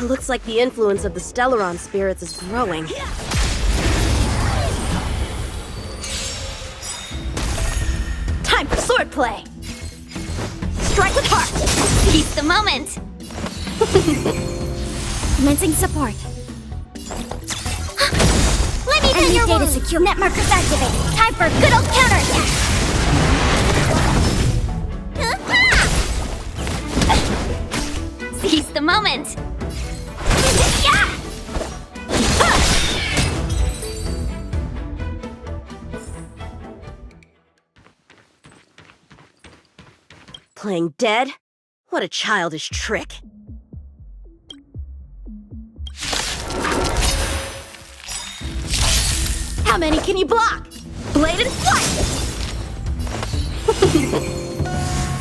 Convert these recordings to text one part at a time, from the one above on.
Looks like the influence of the Stellaron spirits is growing. Time for swordplay! Strike with heart! Seize the moment! Commencing support. Let me pin your data wound! secure. Net markers activated. Time for a good old counterattack! Seize the moment! Playing dead? What a childish trick. How many can you block? Blade and flight!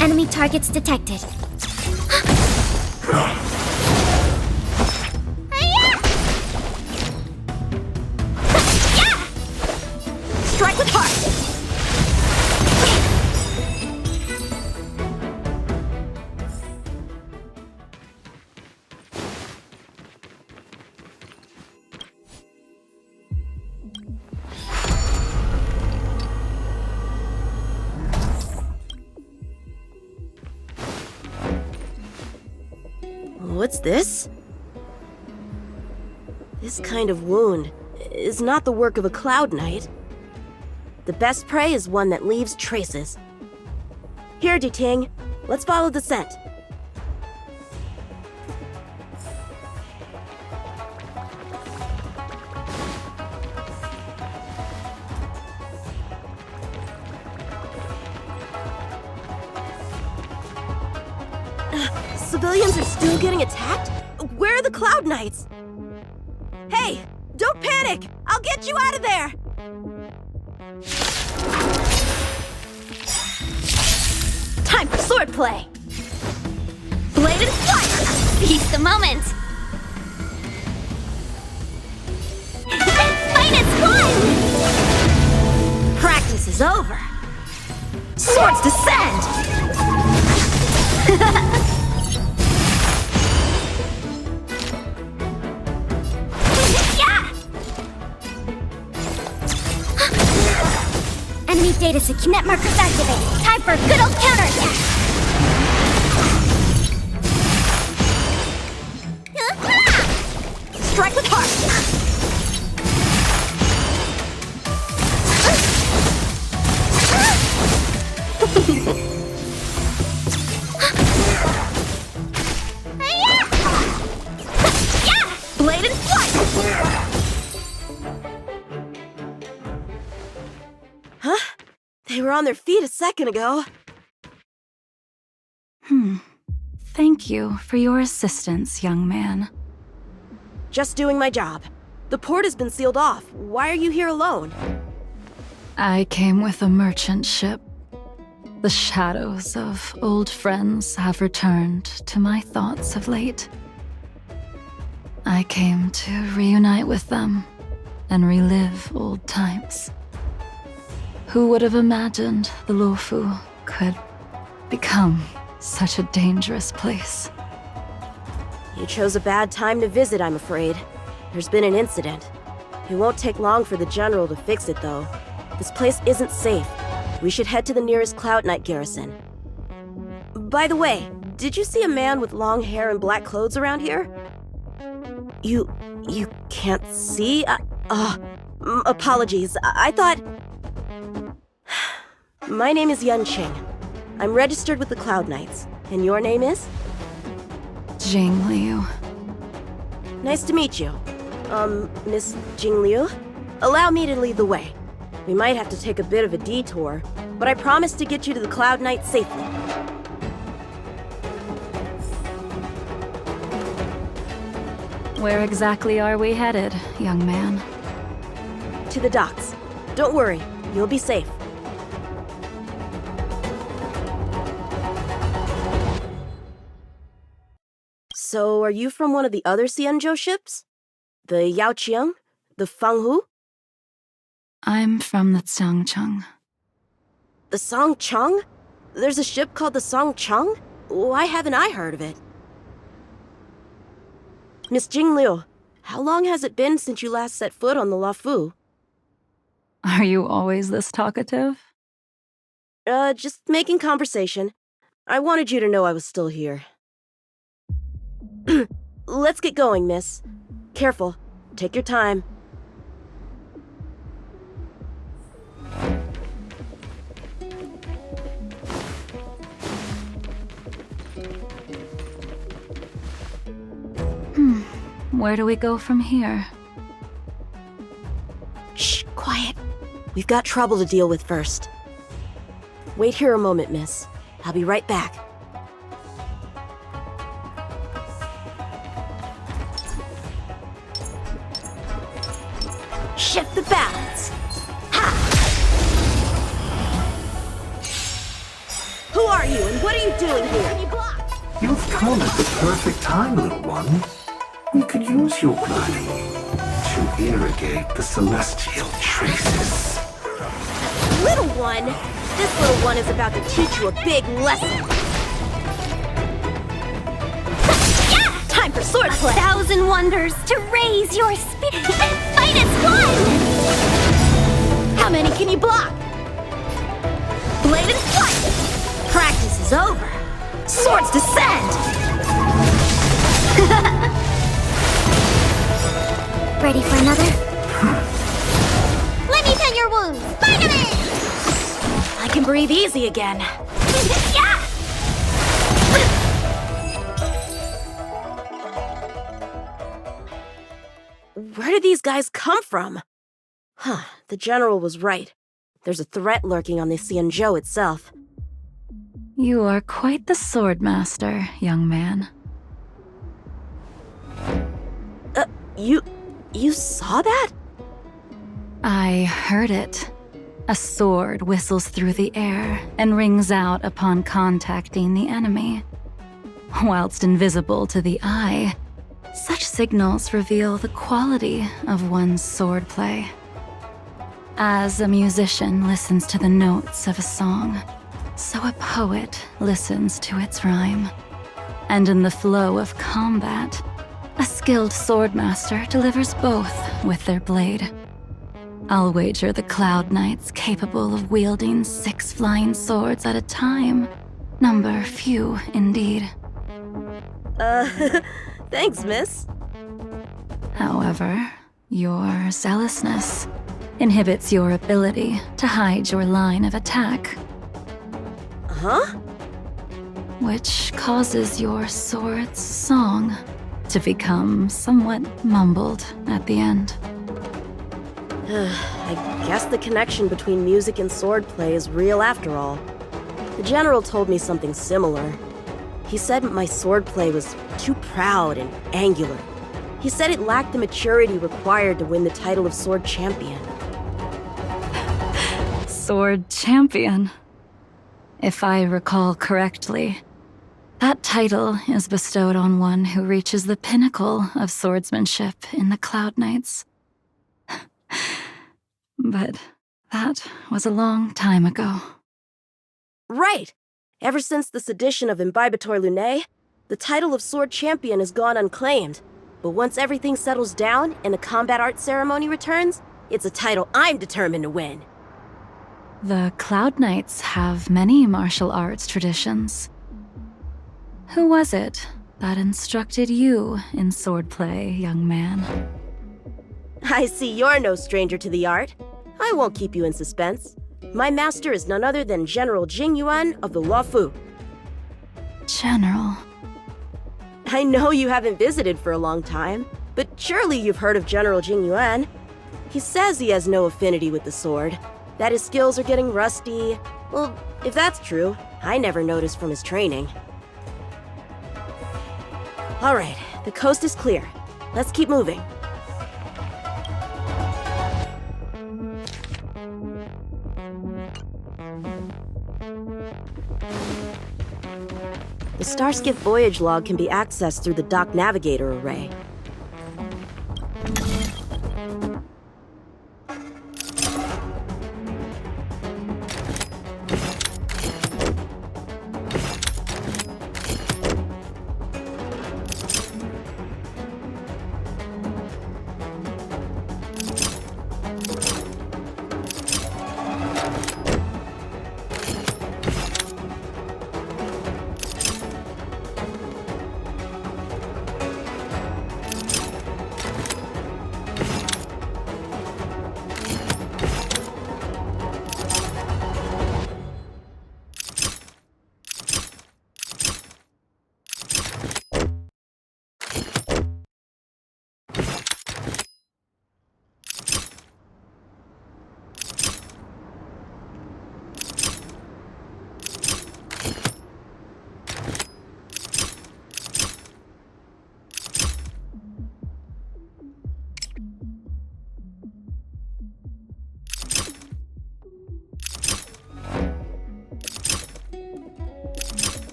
Enemy targets detected. Strike with heart! What's this? This kind of wound is not the work of a Cloud Knight. The best prey is one that leaves traces. Here, Ting, let's follow the scent. Civilians are still getting attacked? Where are the Cloud Knights? Hey, don't panic! I'll get you out of there! Time for swordplay! Blade and flight! Seize the moment! And fight as one! Practice is over! Swords descend! Enemy data secure. Net markers activated. Time for a good old counterattack! Strike with heart! Blade and flight! Huh? They were on their feet a second ago. Thank you for your assistance, young man. Just doing my job. The port has been sealed off. Why are you here alone? I came with a merchant ship. The shadows of old friends have returned to my thoughts of late. I came to reunite with them and relive old times. Who would have imagined the Luofu could become such a dangerous place? You chose a bad time to visit, I'm afraid. There's been an incident. It won't take long for the General to fix it, though. This place isn't safe. We should head to the nearest Cloud Knight garrison. By the way, did you see a man with long hair and black clothes around here? You can't see? Apologies. I thought... My name is Yanqing. I'm registered with the Cloud Knights. And your name is? Jing Liu. Nice to meet you. Miss Jing Liu? Allow me to lead the way. We might have to take a bit of a detour, but I promise to get you to the Cloud Knight safely. Where exactly are we headed, young man? To the docks. Don't worry, you'll be safe. So, are you from one of the other Xianzhou ships? The Yaoqiang? The Fanghu? I'm from the Xiangcheng. The Songcheng? There's a ship called the Songcheng? Why haven't I heard of it? Miss Jingliu, how long has it been since you last set foot on the Luofu? Are you always this talkative? Just making conversation. I wanted you to know I was still here. Let's get going, miss. Careful. Take your time. Where do we go from here? Shh, quiet. We've got trouble to deal with first. Wait here a moment, miss. I'll be right back. Shift the balance. Ha! Who are you and what are you doing here? You've come at the perfect time, little one. We could use your blood to irrigate the celestial traces. Little one? This little one is about to teach you a big lesson. Time for swordplay. 1,000 wonders to raise your spirit and fight as one! How many can you block? Blade and fight! Practice is over. Swords descend! Ready for another? Let me tend your wounds. Finally! I can breathe easy again. Yeah! Where did these guys come from? Huh, the general was right. There's a threat lurking on the Xianzhou itself. You are quite the sword master, young man. You saw that? I heard it. A sword whistles through the air and rings out upon contacting the enemy. Whilst invisible to the eye, such signals reveal the quality of one's swordplay. As a musician listens to the notes of a song, so a poet listens to its rhyme. And in the flow of combat, a skilled swordmaster delivers both with their blade. I'll wager the Cloud Knights capable of wielding 6 flying swords at a time. Number few indeed. Thanks, miss. However, your zealousness inhibits your ability to hide your line of attack, Huh? which causes your sword's song to become somewhat mumbled at the end. I guess the connection between music and swordplay is real after all. The general told me something similar. He said my swordplay was too proud and angular. He said it lacked the maturity required to win the title of Sword Champion. Sword Champion. If I recall correctly, that title is bestowed on one who reaches the pinnacle of swordsmanship in the Cloud Knights. But that was a long time ago. Right! Ever since the sedition of Imbibitor Lunae, the title of Sword Champion has gone unclaimed. But once everything settles down and the combat art ceremony returns, it's a title I'm determined to win. The Cloud Knights have many martial arts traditions. Who was it that instructed you in swordplay, young man? I see you're no stranger to the art. I won't keep you in suspense. My master is none other than General Jing Yuan of the Luofu. General. I know you haven't visited for a long time, but surely you've heard of General Jing Yuan. He says he has no affinity with the sword, that his skills are getting rusty. Well, if that's true, I never noticed from his training. All right, the coast is clear. Let's keep moving. The Starskiff voyage log can be accessed through the Dock Navigator array.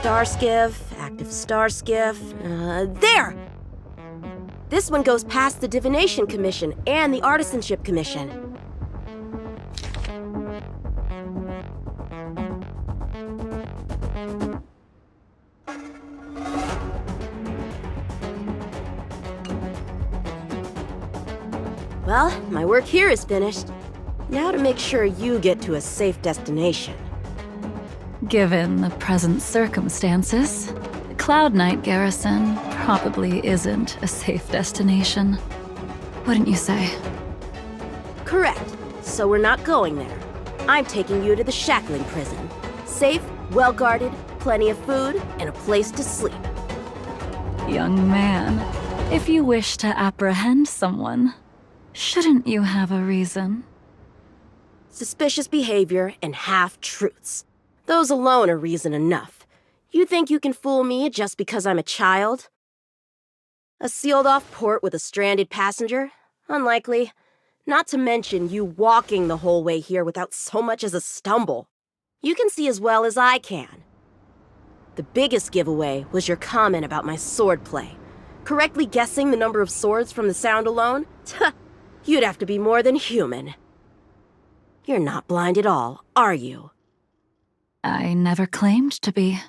star skiff, active star skiff. There! This one goes past the Divination Commission and the Artisanship Commission. Well, my work here is finished. Now to make sure you get to a safe destination. Given the present circumstances, the Cloud Knight garrison probably isn't a safe destination. Wouldn't you say? Correct. So we're not going there. I'm taking you to the Shackling prison. Safe, well-guarded, plenty of food, and a place to sleep. Young man, if you wish to apprehend someone, shouldn't you have a reason? Suspicious behavior and half-truths. Those alone are reason enough. You think you can fool me just because I'm a child? A sealed-off port with a stranded passenger? Unlikely. Not to mention you walking the whole way here without so much as a stumble. You can see as well as I can. The biggest giveaway was your comment about my swordplay. Correctly guessing the number of swords from the sound alone? You'd have to be more than human. You're not blind at all, are you? I never claimed to be.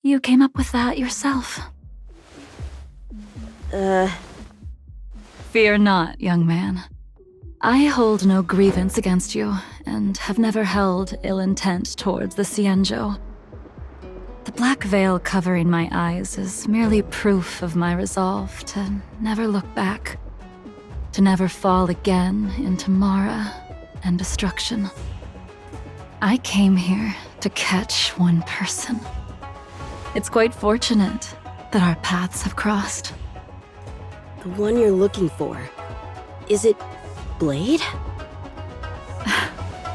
You came up with that yourself. Fear not, young man. I hold no grievance against you, and have never held ill intent towards the Xianzhou. The black veil covering my eyes is merely proof of my resolve to never look back, to never fall again into Mara and destruction. I came here to catch one person. It's quite fortunate that our paths have crossed. The one you're looking for. Is it Blade?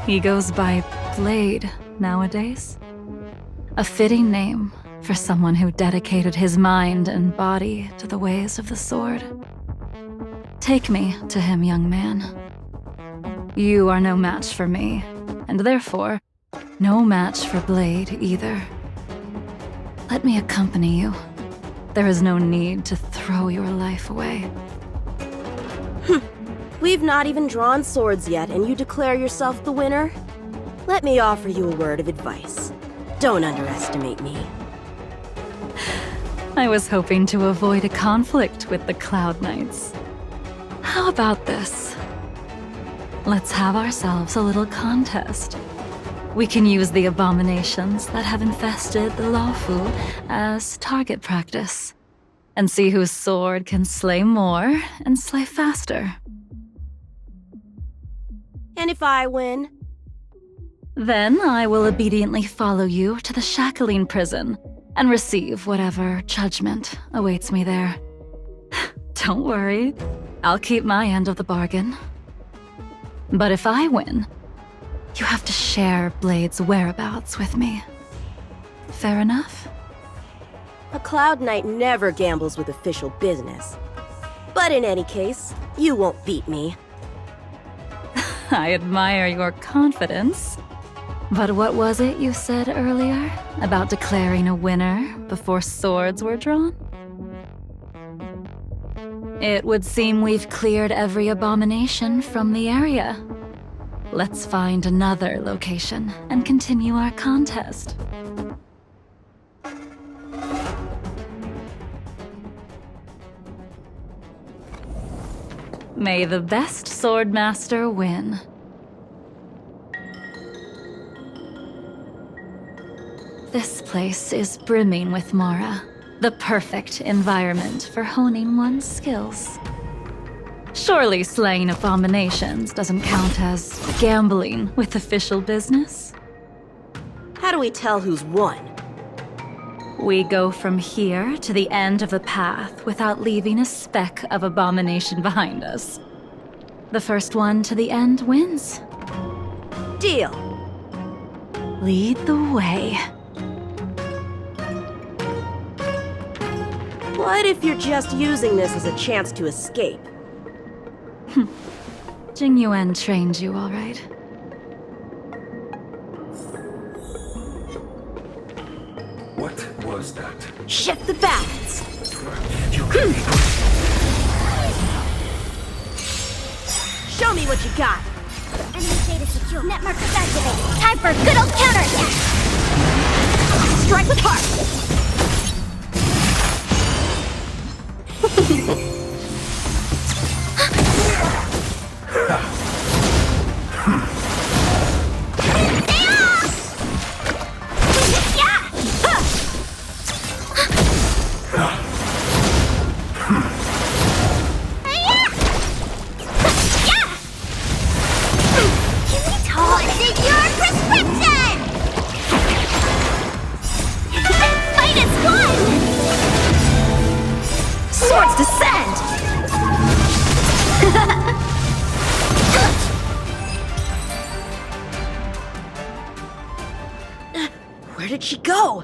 He goes by Blade nowadays. A fitting name for someone who dedicated his mind and body to the ways of the sword. Take me to him, young man. You are no match for me, and therefore, no match for Blade either. Let me accompany you. There is no need to throw your life away. We've not even drawn swords yet, and you declare yourself the winner? Let me offer you a word of advice. Don't underestimate me. I was hoping to avoid a conflict with the Cloud Knights. How about this? Let's have ourselves a little contest. We can use the abominations that have infested the Luofu as target practice, and see whose sword can slay more and slay faster. And if I win? Then I will obediently follow you to the Shackling prison and receive whatever judgment awaits me there. Don't worry, I'll keep my end of the bargain. But if I win, you have to share Blade's whereabouts with me. Fair enough? A Cloud Knight never gambles with official business. But in any case, you won't beat me. I admire your confidence. But what was it you said earlier about declaring a winner before swords were drawn? It would seem we've cleared every abomination from the area. Let's find another location and continue our contest. May the best swordmaster win. This place is brimming with Mara, the perfect environment for honing one's skills. Surely slaying abominations doesn't count as gambling with official business? How do we tell who's won? We go from here to the end of the path without leaving a speck of abomination behind us. The first one to the end wins. Deal. Lead the way. What if you're just using this as a chance to escape? Jing Yuan trained you, all right. What was that? Shift the balance. You can be Show me what you got. Enemy data secure. Net markers activated. Time for a good old counterattack. Strike with heart. What's in your prescription? Fight is won! Swords descend. Where did she go?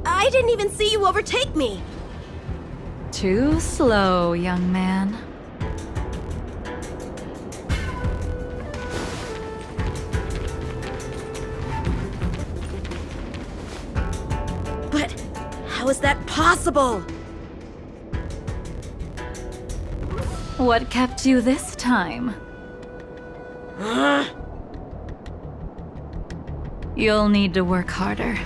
I didn't even see you overtake me. Too slow, young man. But how is that possible? What kept you this time? You'll need to work harder.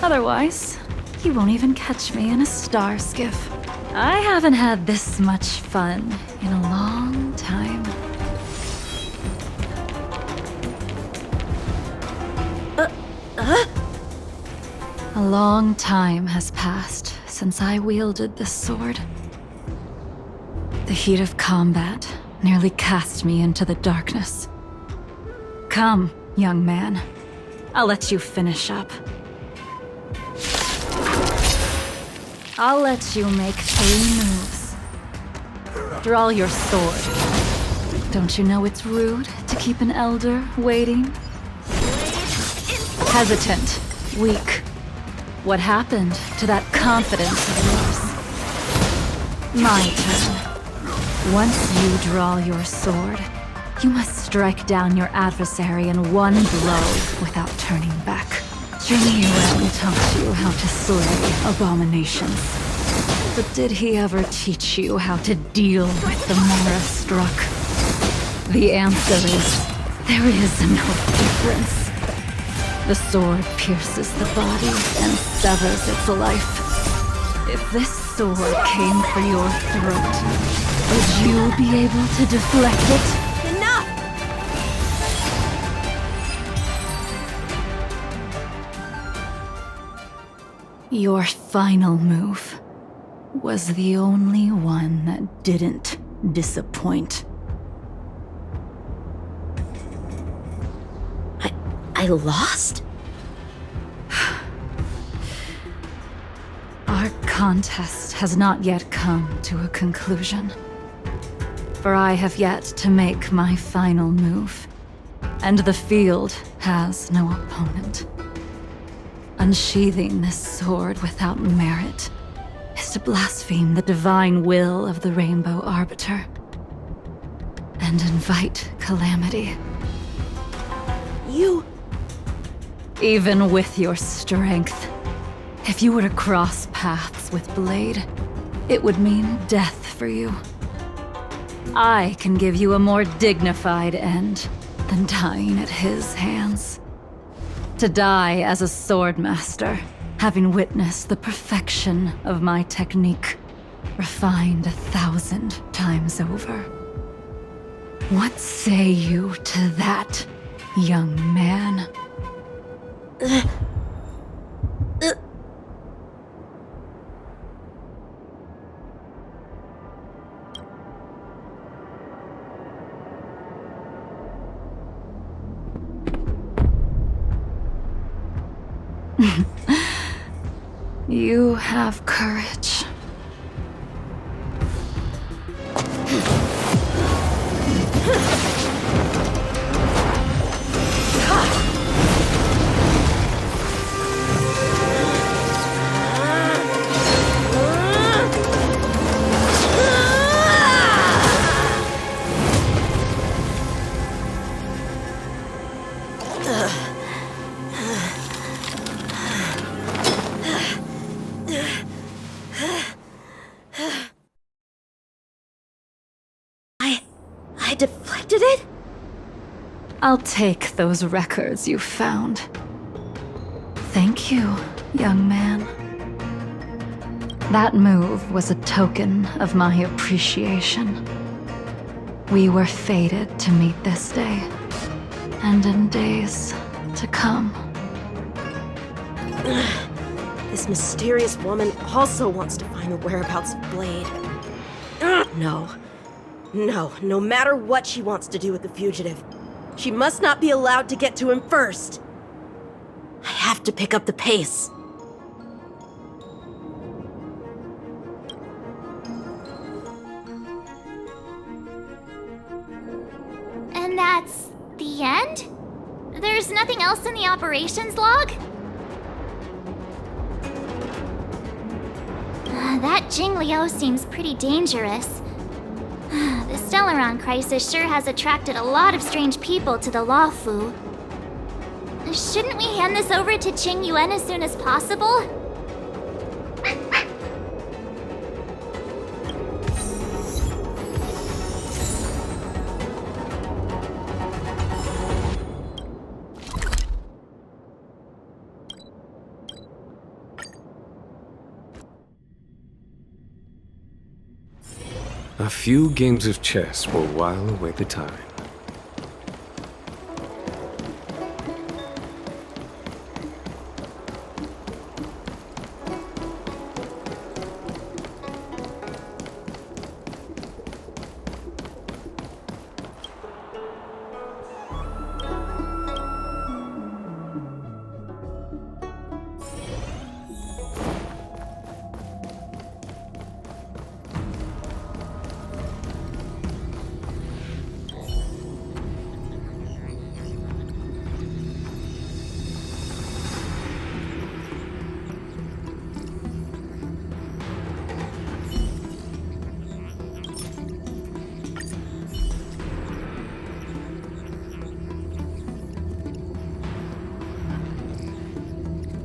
Otherwise, you won't even catch me in a star skiff. I haven't had this much fun in a long time. A long time has passed since I wielded this sword. The heat of combat nearly cast me into the darkness. Come, young man. I'll let you finish up. I'll let you make 3 moves. Draw your sword. Don't you know it's rude to keep an elder waiting? Hesitant, weak. What happened to that confidence of yours? My turn. Once you draw your sword, you must strike down your adversary in one blow without turning back. Jimmy Yuan taught you how to slay abominations. But did he ever teach you how to deal with the Mara struck? The answer is, there is no difference. The sword pierces the body and severs its life. If this sword came for your throat, would you be able to deflect it? Your final move was the only one that didn't disappoint. I lost? Our contest has not yet come to a conclusion. For I have yet to make my final move, and the field has no opponent. Unsheathing this sword without merit is to blaspheme the divine will of the Rainbow Arbiter and invite calamity. You... Even with your strength, if you were to cross paths with Blade, it would mean death for you. I can give you a more dignified end than dying at his hands. To die as a swordmaster, having witnessed the perfection of my technique, refined 1,000 times over. What say you to that, young man? You have courage. abducted it? I'll take those records you found. Thank you, young man. That move was a token of my appreciation. We were fated to meet this day, and in days to come. This mysterious woman also wants to find the whereabouts of Blade. No. No matter what she wants to do with the fugitive, she must not be allowed to get to him first. I have to pick up the pace. And that's the end? There's nothing else in the operations log? That Jing Liu seems pretty dangerous. The Stellaron crisis sure has attracted a lot of strange people to the Luofu. Shouldn't we hand this over to Qing Yuan as soon as possible? A few games of chess will while away the time.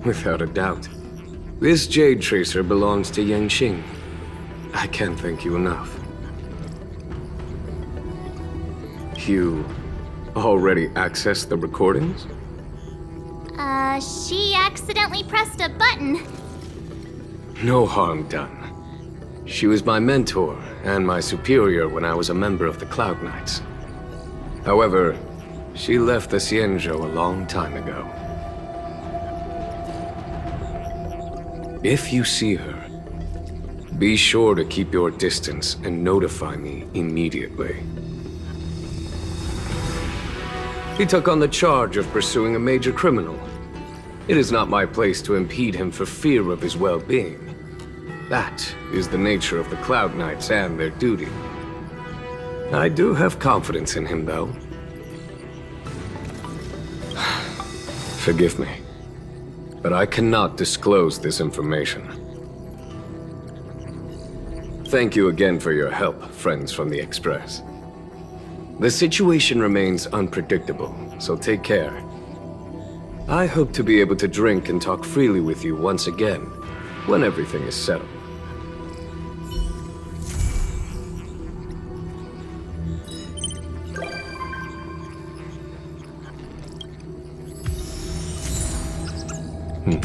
Without a doubt. This Jade Tracer belongs to Yanqing. I can't thank you enough. You already accessed the recordings? She accidentally pressed a button. No harm done. She was my mentor and my superior when I was a member of the Cloud Knights. However, she left the Xianzhou a long time ago. If you see her, be sure to keep your distance and notify me immediately. He took on the charge of pursuing a major criminal. It is not my place to impede him for fear of his well-being. That is the nature of the Cloud Knights and their duty. I do have confidence in him, though. Forgive me, but I cannot disclose this information. Thank you again for your help, friends from the Express. The situation remains unpredictable, so take care. I hope to be able to drink and talk freely with you once again, when everything is settled. Hmm.